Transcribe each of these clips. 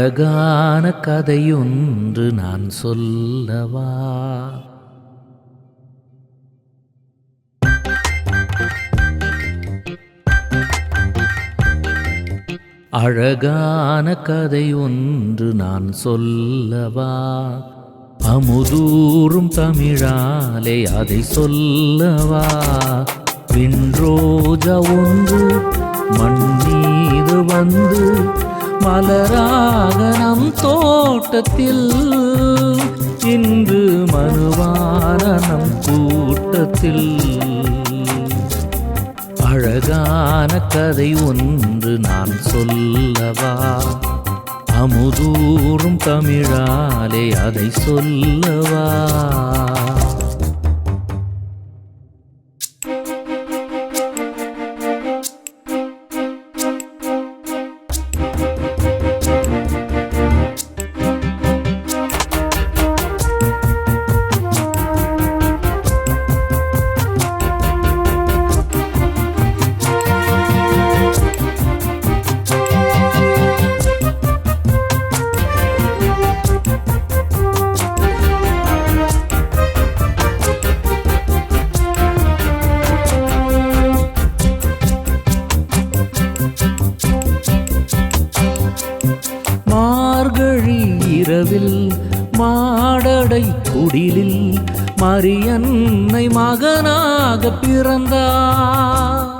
அழகான கதையொன்று நான் சொல்லவா? அழகான கதை ஒன்று நான் சொல்லவா? அமுதூறும் தமிழாலே அதை சொல்லவா? விண்ரோஜா ஒன்று மண் மீது வந்து மலராக நம் தோட்டத்தில், இன்று மனுவான நம் கூட்டத்தில். அழகான கதை ஒன்று நான் சொல்லவா? அமுதூறும் தமிழாலே அதை சொல்லவா? மார்கழி இரவில் மாடடை குடிலில் மரியன்னை மகனாக பிறந்தார்.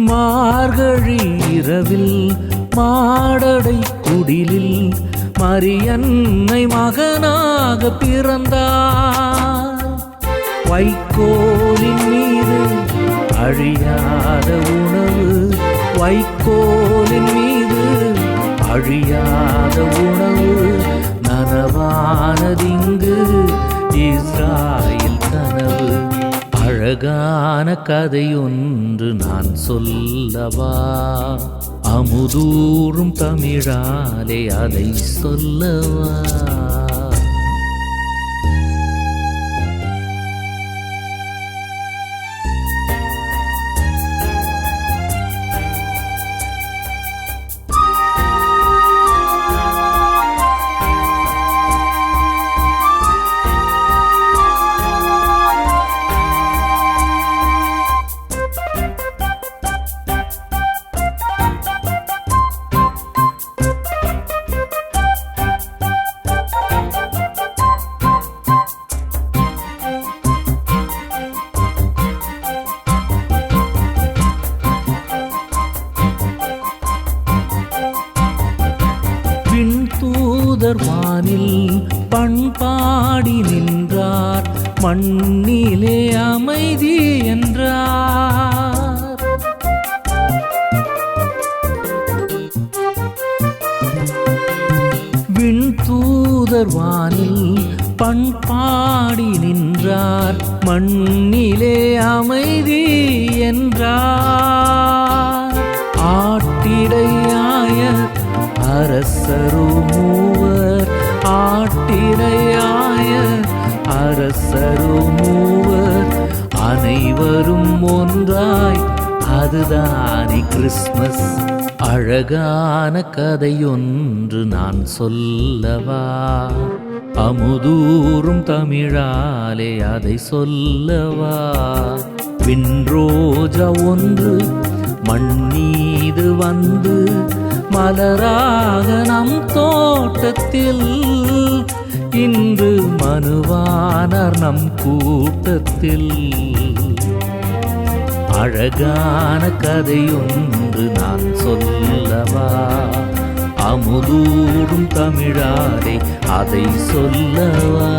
மார்கழி இரவில் மாடடை குடிலில் மரியன்னை மகனாக பிறந்தார். வைக்கோலின் மீது அழியாத உணவு, வைக்கோலின் மீது அழியாத உணவு, நனவானதிங்கு இஸ்ராயேல் கனவு. அழகான கதையொன்று நான் சொல்லவா? அமுதூறும் தமிழாலே அதை சொல்லவா? விண்தூதர் வானில் பண்பாடி நின்றார், மண்ணிலே அமைதி என்றார். விண்தூதர் வானில் பண்பாடி நின்றார், மண்ணிலே அமைதி என்றார். ஆட்டிடையாய அரசரு மூவர், ஆட்டிடையாய அரசரு மூவர், அனைவரும் ஒன்றாய், அதுதானே கிறிஸ்மஸ். அழகான கதையொன்று நான் சொல்லவா? அமுதூறும் தமிழாலே அதை சொல்லவா? விண்ரோஜா ஒன்று மண் மீது வந்து மலராக நம் தோட்டத்தில், இன்று மனுவானார் நம் கூட்டத்தில். அழகான கதையொன்று நான் சொல்லவா? அமுதூறும் தமிழாலே அதை சொல்லவா?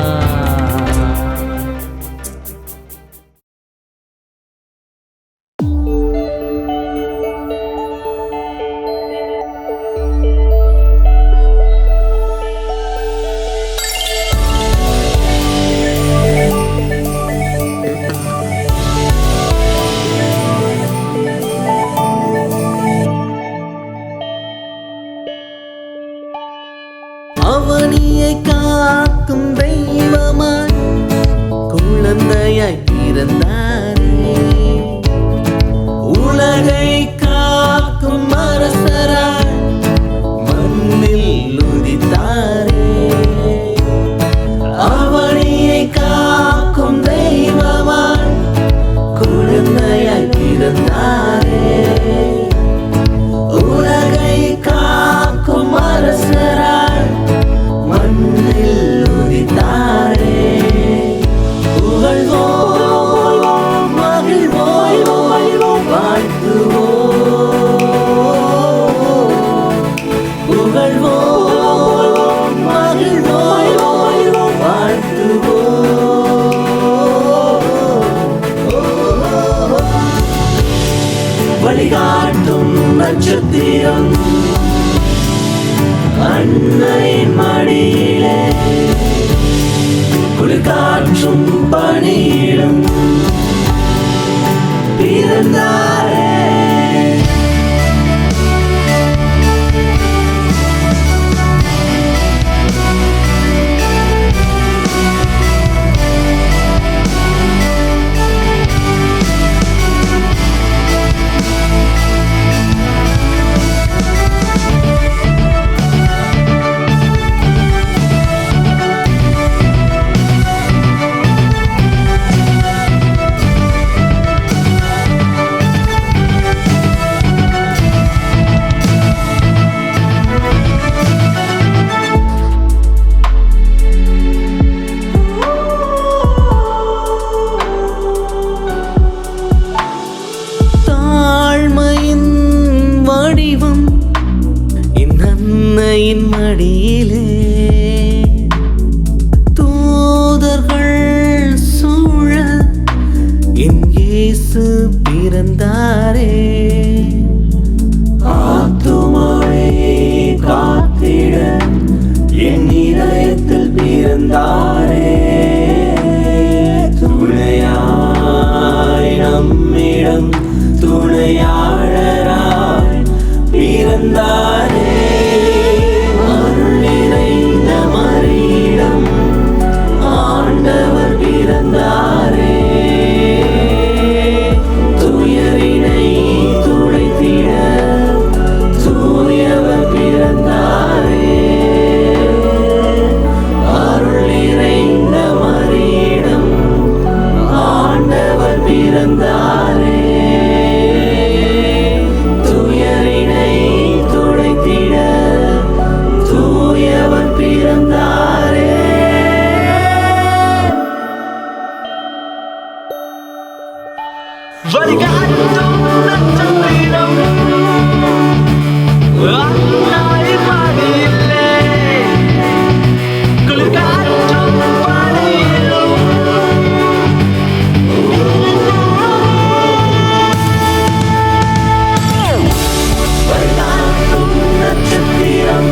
அவனியை காக்கும் தெய்வமாய் குழந்தையாய் பிறந்தாரே. உலக உலகை காக்கும் அரசராய் மண்ணில் உதித்தாரே. அவனியை காக்கும் தெய்வமாய் குழந்தையாய் பிறந்தாரே. உலகை காக்கும் அரசராய் மண்ணில் உதித்தாரே. புகழ்வோம் மகிழ்வோம் வாழ்த்துவோம். புகழ்வோம் மகிழ்வோம் வாழ்த்துவோம். வழிகாட்டும் நட்சத்திரம் அன்னையின் மடியிலே குளிர்காற்றும் பணியிலும் பிறந்தாரே. தாழ்மையின் வடிவம் என் அன்னையின் மடியிலே தூதர்கள் சூழ என் இயேசு பிறந்தாரே. ஆத்துமாவை காத்திட என் இதயத்தில் பிறந்தாரே. துணையாய் நம்மிடம் துணையாளராய் பிறந்தாரே. அருள் நிறைந்த மரியிடம் ஆண்டவர் பிறந்தாரே. துயரினை துடைத்திட தூயவர் பிறந்தாரே. அருள் நிறைந்த மரியிடம் ஆண்டவர் பிறந்தாரே. துயரினை துடைத்திட தூயவர் பிறந்தாரே. வழிகாட்டும் நட்சத்திரம் அன்னையின் மடியிலே குளிர்காற்றும் பணியிலும் வழிகாட்டும் நட்சத்திரம்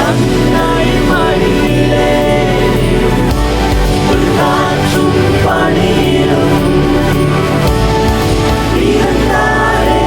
அன்னையின் மடியிலே குளிர்காற்றும் பணியிலும் பிறந்தாரே.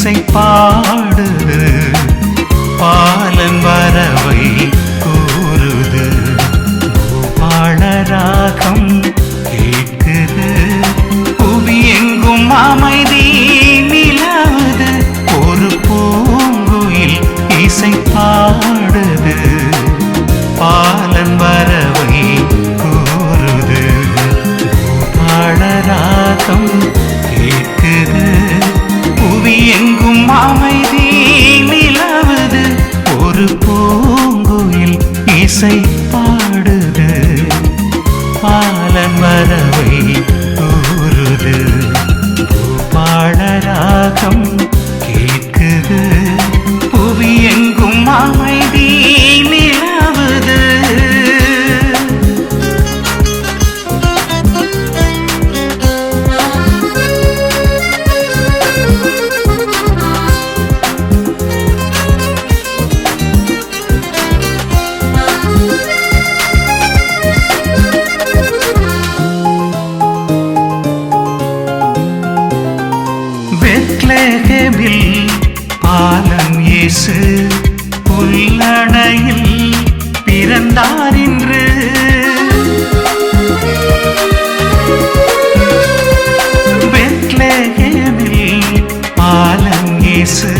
இசை பாடுது, பாலன் வரவை கூறுது, பாழராகம் கேட்குது, புவி எங்கும் அமைதி நிலவுது, ஒரு பூங்குயில் இசை பாடுது, பாலன் வரவை கூறுது, பாழராகம் கேட்குது, புவி எங்கும் அமைதி நிலவுது, ஒரு பூங்குயில் இசை பாடுது, பாலன் வரவை கூறுது, பாழராகம் கேட்குது, புவி எங்கும் அமைதி நிலவுது. பெத்லகேமில் பாலன் இயேசு புல்லணையில் பிறந்தார் இன்று. பெத்லகேமில் பாலன் இயேசு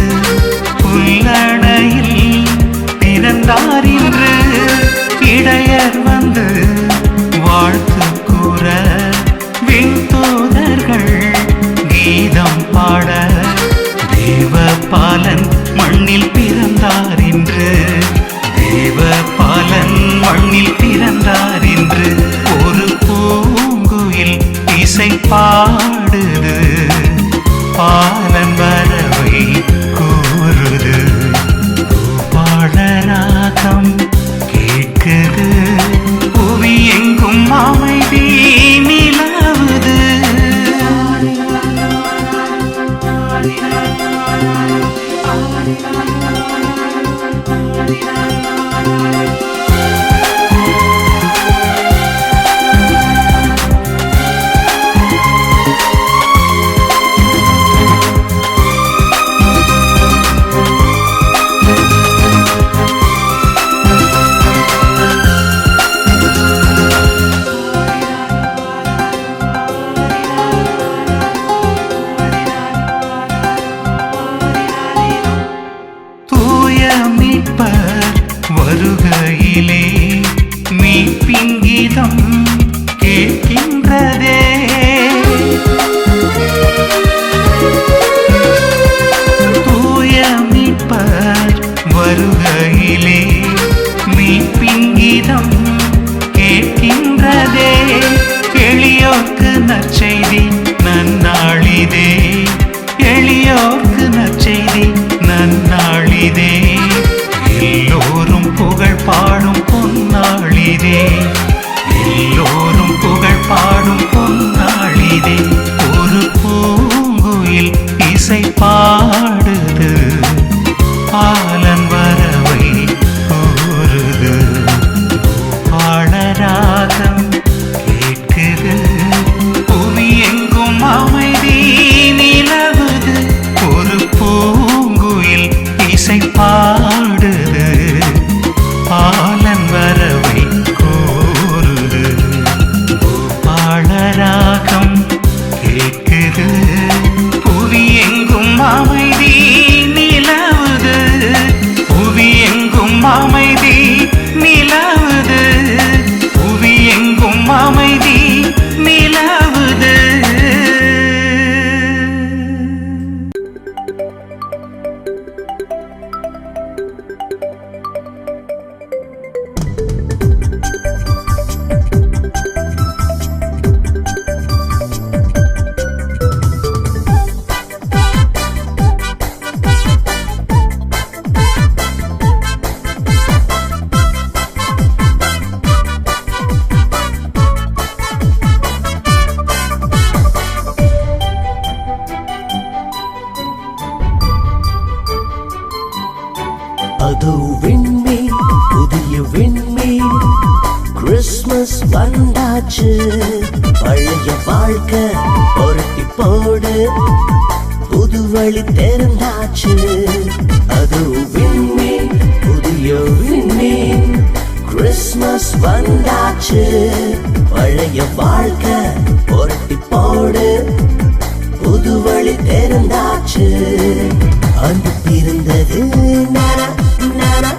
புல்லணையில் பிறந்தார் இன்று. இடையர் வந்து வாழ்த்து கூற, விண்தூதர்கள் கீதம் பாட, தேவபாலன் மண்ணில் பிறந்தார் இன்று, தேவபாலன் மண்ணில் பிறந்தார் இன்று. ஒரு பூங்குயில் இசை பாடுது, பாலன் வரவை கூறுது, பாழராகம் கேட்குது, புவி எங்கும் அமைதி நிலவுது. வருகையிலே மீட்பின் கீதம் கேட்கின்றதே, தூய மீட்பர் வருகையிலே மீட்பின் கீதம் கேட்கின்றதே. எளியோர்க்கு நற்செய்தி நன்னாளிதே, எளியோர்க்கு நற்செய்தி நன்னாளிதே, எல்லோரும் புகழ் பாடும் பொன்னாளிதே, எல்லோரும் புகழ் பாடும் பொன்னாளிதே. ஒரு பூங்குயில் இசை பாடுது, பாலன் வரவை கூறுது, பாழராகம் கேட்குது, புவி எங்கும் அமைதி நிலவுது, ஒரு பூங்குயில் இசை பாடுது, பாலன் வரவை கூறுது, பாழராகம் கேட்குது, புவி எங்கும் அமைதி நிலவுது, புவி எங்கும் அமைதி நிலவுது, புவி எங்கும் அமைதி நிலவுது. அதோ விண்மீன், புதிய விண்மீன், கிறிஸ்மஸ் வந்தாச்சு. பழைய வாழ்க்கை புரட்டி போடு, புது புது வழி தெரிந்தாச்சு. அது விண்மீன், புதிய விண்மீன், கிறிஸ்மஸ் வந்தாச்சு. பழைய வாழ்க்கை புரட்டி போடு, புது வழி தெரிந்தாச்சு. அன்பு பிறந்தது, நானா நானா,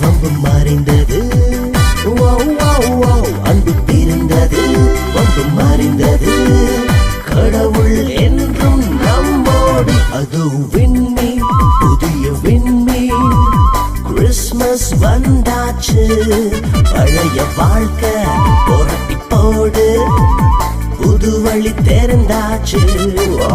வம்பு மறைந்தது. ஓ ஓ ஓ, அன்பு பிறந்தது, வம்பு மறைந்தது. கடவுள் என்றும் நம்மோடு. அது விண்மீன், புதிய விண்மீன், கிறிஸ்மஸ் வந்தாச்சு. பழைய வாழ்க்கை புரட்டி போடு, புது வழி தெரிந்தாச்சு. ஓ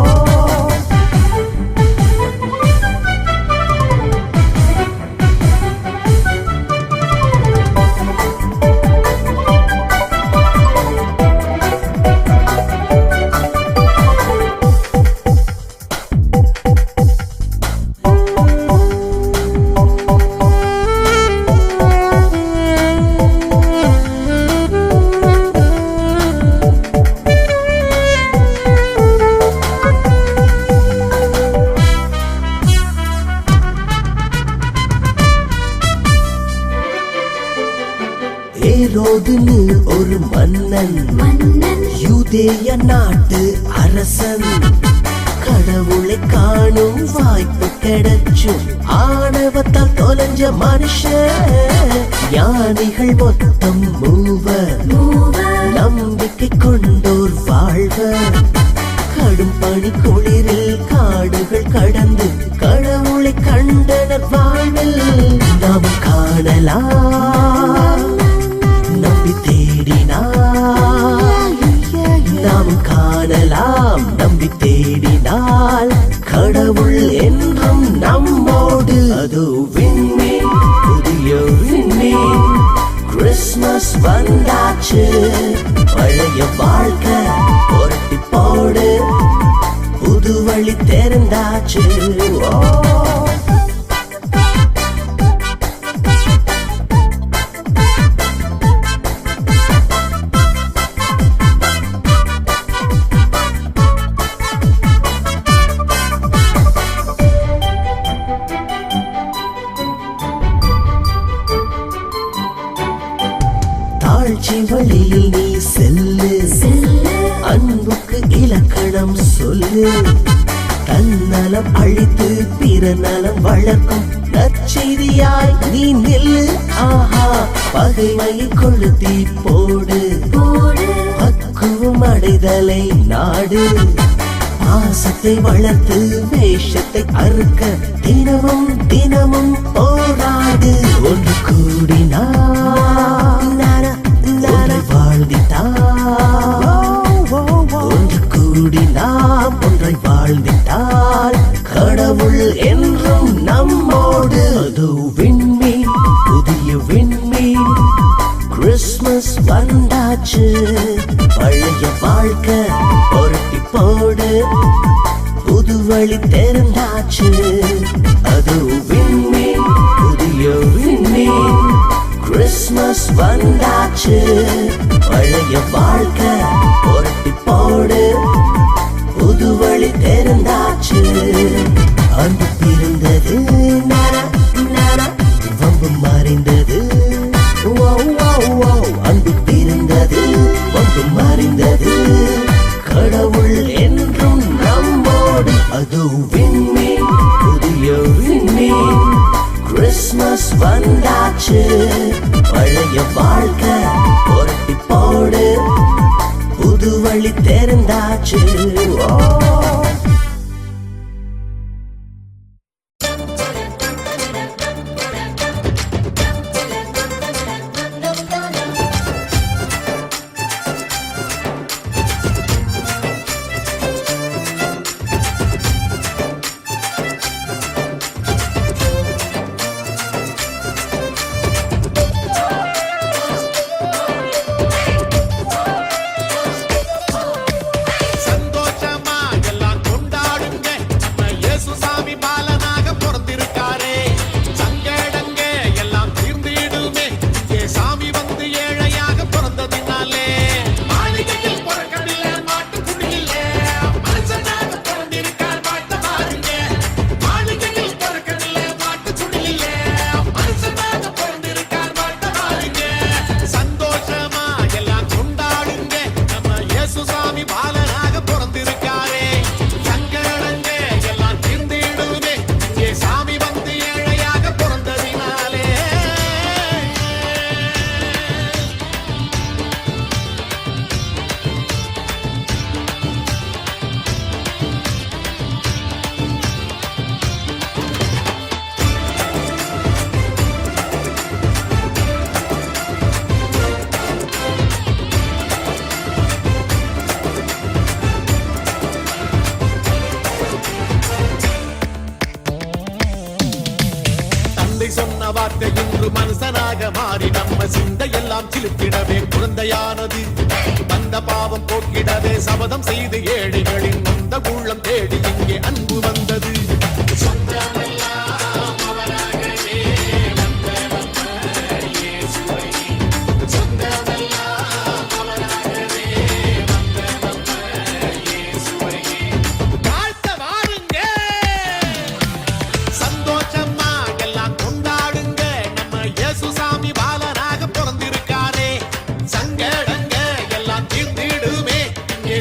ஏரோதுன்னு ஒரு மன்னன், யூதேய நாட்டு அரசன். கடவுளை காணும் வாய்ப்பு கிடைச்சும் ஆணவத்தால் தொலைஞ்ச மனுஷன். ஞானிகள் மொத்தம் மூவர், நம்பிக்கை கொண்டோர் வாழ்வர். கடும் பனி குளிரில் காடுகள் கடந்து கடவுளை கண்டனர் வாழ்வில். நாம் காணலாம் நம்பி தேடினால், நாம் காணலாம் நம்பி தேடினால். கடவுள் என்றும் நம்மோடு. அது விண்மீன், புதிய விண்மீன், கிறிஸ்மஸ் வந்தாச்சு. பழைய வாழ்க்கை புரட்டி போடு, புது வழி தெரிந்தாச்சு. ஓ தாழ்ச்சி வழியில் நீ செல்லு, அன்புக்கு இலக்கணம் சொல்லு. தன்னலம் அழித்து பிற நலம் வளர்க்கும் நற்செய்தியாய் நீ நில்லு. ஆஹா, பகைமையை கொளுத்தி போடு, பக்குவம் அடைதலை நாடு. பாசத்தை வளர்த்து வேஷத்தை அறுக்க தினமும் தினமும் போராடு. ஒன்று கூடினார் ஒன்று கூடி நாம் ஒன்றை வாழ்ந்திட்டால் கடவுள் என்றும் நம்மோடு. அது விண்மீன், புதிய விண்மீன், கிறிஸ்மஸ் வந்தாச்சு. பழைய வாழ்க்கை புரட்டி போடு, புது வழி தெரிந்தாச்சு. அது விண்மீன், புதிய விண்மீன், கிறிஸ்மஸ் வந்தாச்சு. பழைய வாழ்க்கை புரட்டி போடு, புது வழி தெரிந்தாச்சு. அன்பு பிறந்தது, நானா நானா, வம்பு மறைந்தது. ஓ ஓ ஓ, அன்பு பிறந்தது, வம்பு மறைந்தது. கடவுள் என்றும் நம்மோடு. அது விண்மீன், புதிய விண்மீன், கிறிஸ்மஸ் வந்தாச்சு. பழைய வாழ்க்கை புரட்டி போடு, புது வழி தெரிந்தாச்சு. ஓ பாலனாக மாறி நம்ம சிந்தையெல்லாம் சிலுத்திடவே குழந்தையானது. வந்த பாவம் போக்கிடவே சபதம் செய்து ஏழைகளின் நொந்த உள்ளம் தேடி இங்கே அன்பு வந்தது.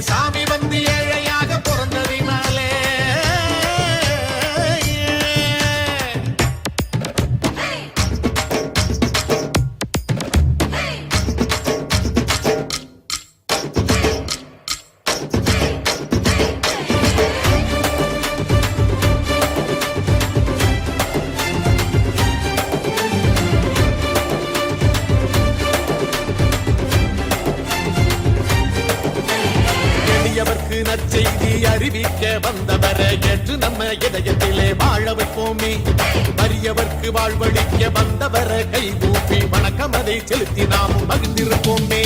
சாமி வந்து ஏழையாக பிறந்ததினாலே நற்செய்தி அறிவிக்க வந்தவரை ஏற்று நம்ம இதயத்திலே வாழ வைப்போமே. வறியவர்க்கு வாழ்வழிக்க வந்தவரை கை கூப்பி வணக்கம் அதை செலுத்தி நாமும் மகிழ்ந்திருப்போமே.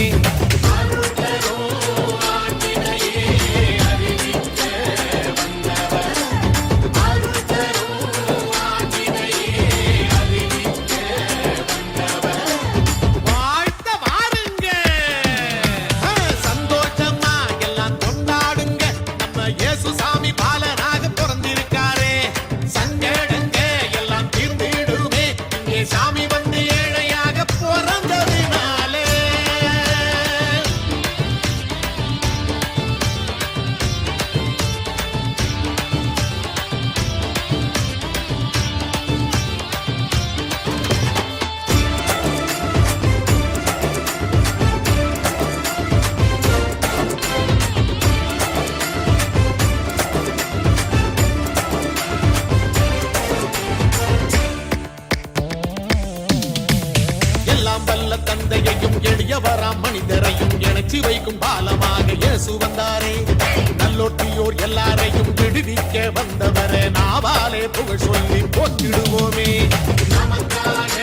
வல்ல தந்தையையும் எளியவராம் மனிதரையும் இணைச்சி வைக்கும் பாலமாக இயேசு வந்தாரே. நல்லோட்டியோர் எல்லாரையும் விடுவிக்க வந்தவரே நாவாலே புகழ் சொல்லி போற்றிடுவோமே. நமக்காக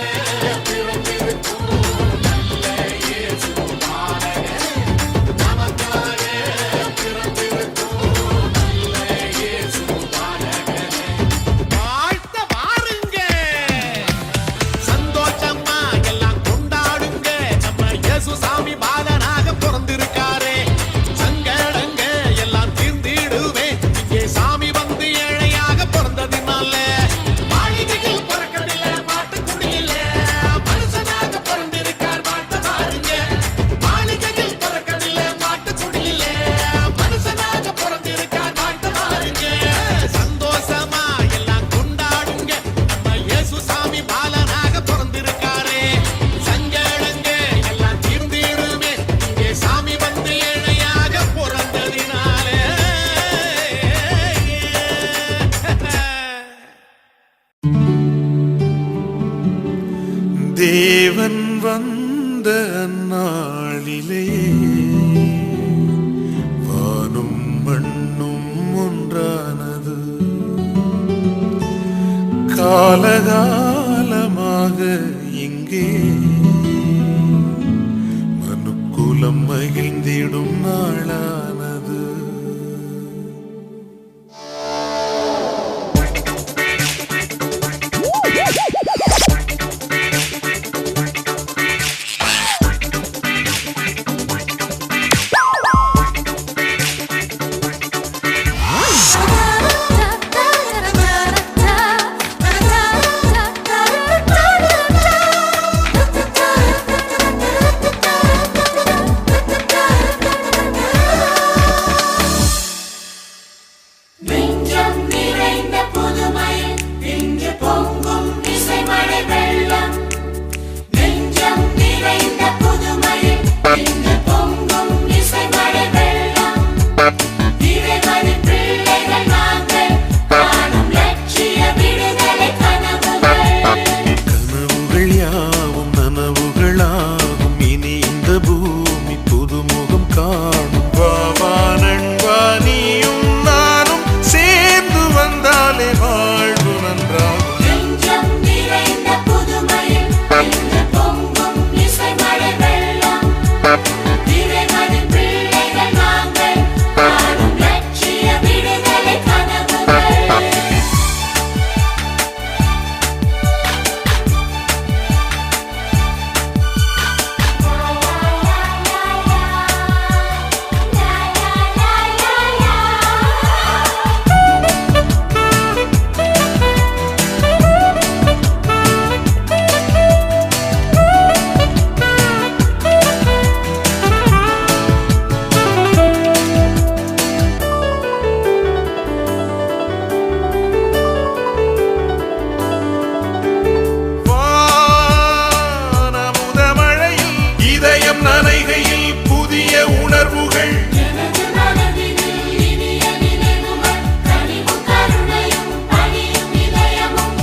தேவன் வந்த நாளிலே வானும் மண்ணும் ஒன்றானது. காலகாலமாக இங்கே மனுக்குலம் மகிழ்ந்திடும் நாளானது. இறைவனின் பிள்ளைகள் நாங்கள் காணும் லட்சிய விடுதலை கனவுகள். வானமுதமழையில் இதயம் நனைகையில் புதிய உணர்வுகள் எனது மனதினில் இனிய நினைவுகள் கனிவும் கருணையும் பணியும் இதயமும்.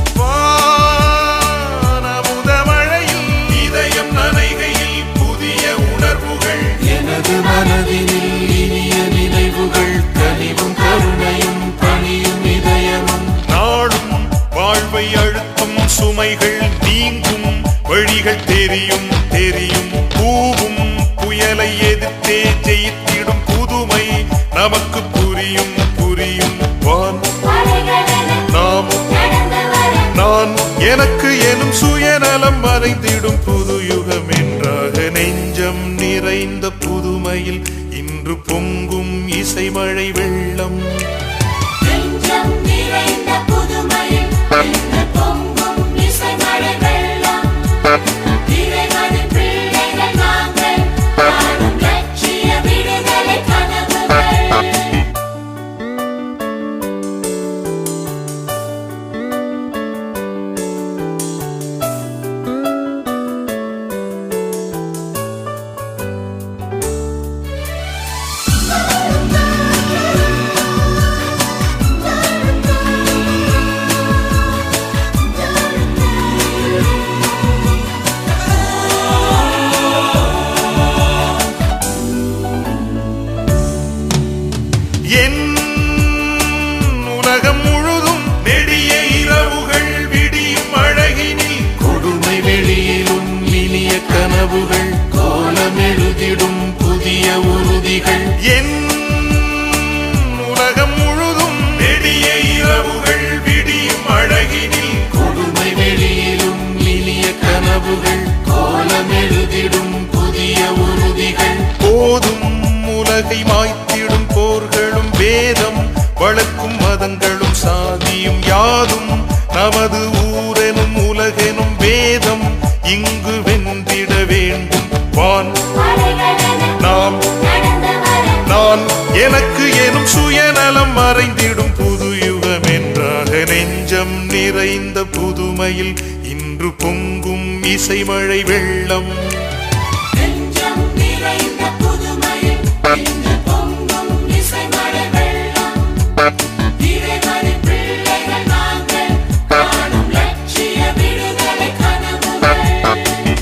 வானமுதமழையில் இதயம் நனைகையில் புதிய உணர்வுகள் எனது மனதினில் இனிய நினைவுகள் கனிவும் கருணையும் பணியும் இதயமும் நாடும் வாழ்வை அழுத்தும் சுமைகள் நீங்கும் வழிகள் தெரியும் தெரியும் பூவும் புயலை எதிர்த்தே ஜெயித்திடும் புதுமை நமக்கு புரியும் புரியும் வான் நாம் நான் எனக்கு எனும் சுயநலம் மறைந்திடும் புது யுகம் என்றாக நெஞ்சம் நிறைந்த புதுமையில் இன்று பொங்கும் இசைமழை வெள்ளம் நெஞ்சம் நிறைந்த புதுமையில் இன்று பொங்கும் இசைமழை வெள்ளம். இறைவனின் பிள்ளைகள் நாங்கள் காணும் லட்சிய விடுதலை கனவுகள். என் உலகம் முழுதும் நெடிய இரவுகள் விடியும் அழகினில் கொடுமை வெளியிலும் இனிய கனவுகள் கோலம் எழுதிடும் புதிய உறுதிகள் என் உலகம் முழுதும் நெடிய இரவுகள் விடியும் அழகினில் கொடுமை வெளியிலும் இனிய கனவுகள் கோலம் எழுதிடும் புதிய உறுதிகள் போதும் உலகை மாய்த்திடும் போர்களும் வேதம் வளர்க்கும் மதங்களும் சாதியும் யாதும் நமது ஊரெனும் உலகெனும் வேதம் இங்கு வென்றிட வேண்டும் வான் நாம் நான் எனக்கு எனும் சுயநலம் மறைந்திடும் புது யுகம் என்றாக நெஞ்சம் நிறைந்த புதுமையில் இன்று பொங்கும் இசைமழை வெள்ளம் நெஞ்சம் நிறைந்த புதுமையில் இன்று பொங்கும் இசைமழை வெள்ளம். இறைவனின் பிள்ளைகள் நாங்கள் காணும் லட்சிய விடுதலை கனவுகள்.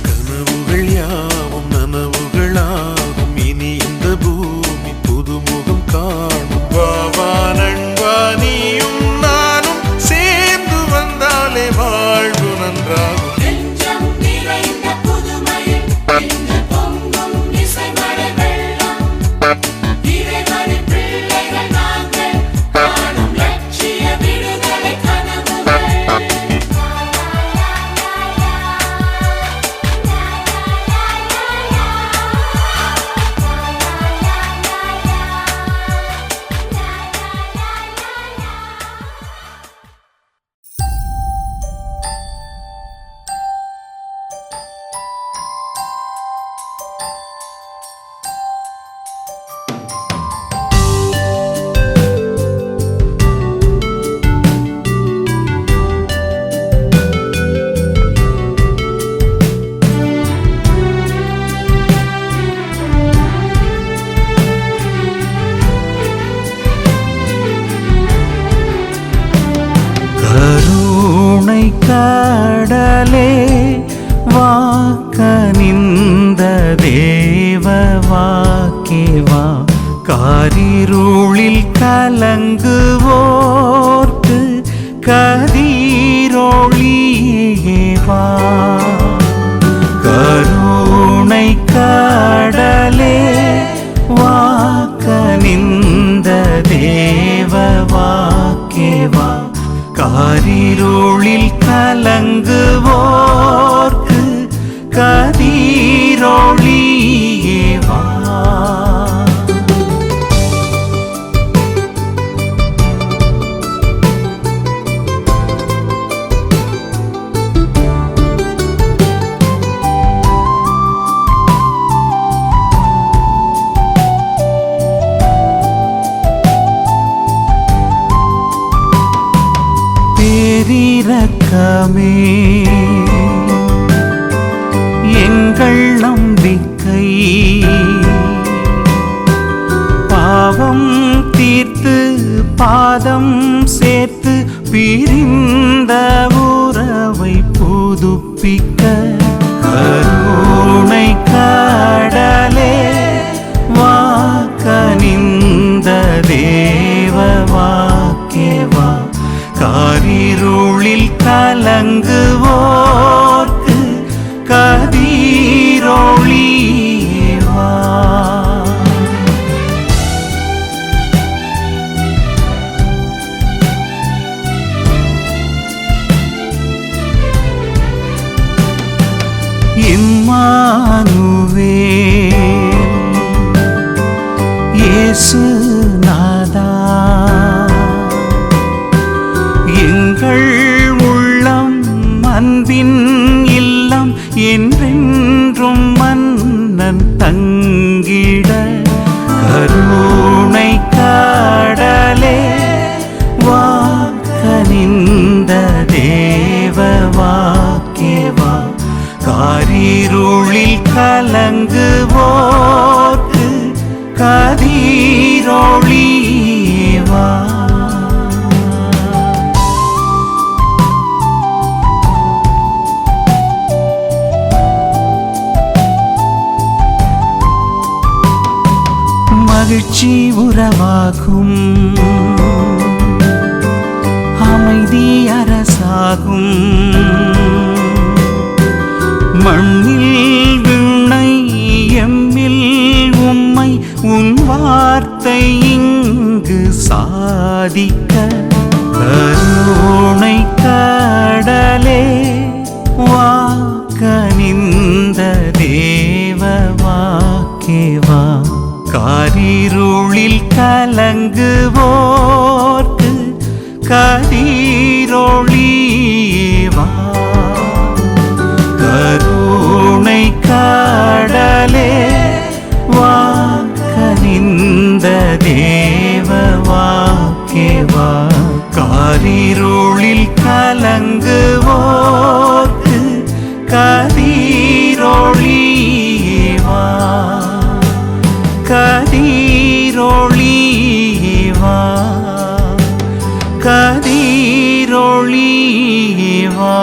கனவுகள் யாவும் நனவுகளாகும் இனி இந்த பூமி புதுமுகம் காணும் வாவா நண்பா நீயும் நானும் சேர்ந்து வந்தாலே வாழ்வு நன்றாகும் நெஞ்சம் நிறைந்த புதுமையில் இன்று பொங்கும் இசைமழை வெள்ளம். இறைவனின் பிள்ளைகள் நாங்கள் காணும் லட்சிய விடுதலை கனவுகள். கடலே வாக்கனிந்த தேவ வாக்கேவா காரிருளில் கலங்குவோர்க்கு கதிரொளியேவா கருணை கடலே கதிருளில் கலங்குவோர்க்கு கதிரொளியே வா. பேரிரக்கமே எங்கள் நம்பிக்கை, பாவம் தீர்த்து பாதம் சேர்த்து பிரிந்த உறவை புதுப்பிக்க கருணை கடலே வாக்கனிந்த தேவ வாக்கேவா. காரிருளில் கலங்குவோர்க்கு கதிரொளியே வா. இம்மானுவேல் இயேசு நாதா, எங்கள் உள்ளம் அன்பின் இல்லம் என்றென்றும் மன்னன் தங்கிட கருணை கடலே வாக்கனிந்த தேவ வாக்கேவா. காரிருளில் கலங்குவோர்க்கு கதிரொளியே வா. மகிழ்ச்சி உறவாகும், அமைதி அரசாகும், மண்ணில் விண்ணை எம்மில் உம்மை உன் வார்த்தை இங்கு சாதிக்க கருணை கடலே வாக்கனிந்த தேவ வாக்கேவா. காரிருளில் கலங்குவோர்க்கு கதிரொளியே வா. கருணை கடலே வாக்கனிந்த தேவ வாக்கேவா. காரிருளில் கலங்குவோர்க்கு கதிரொளியே வா. கதிரொளியே வா. கதிரொளியே வா.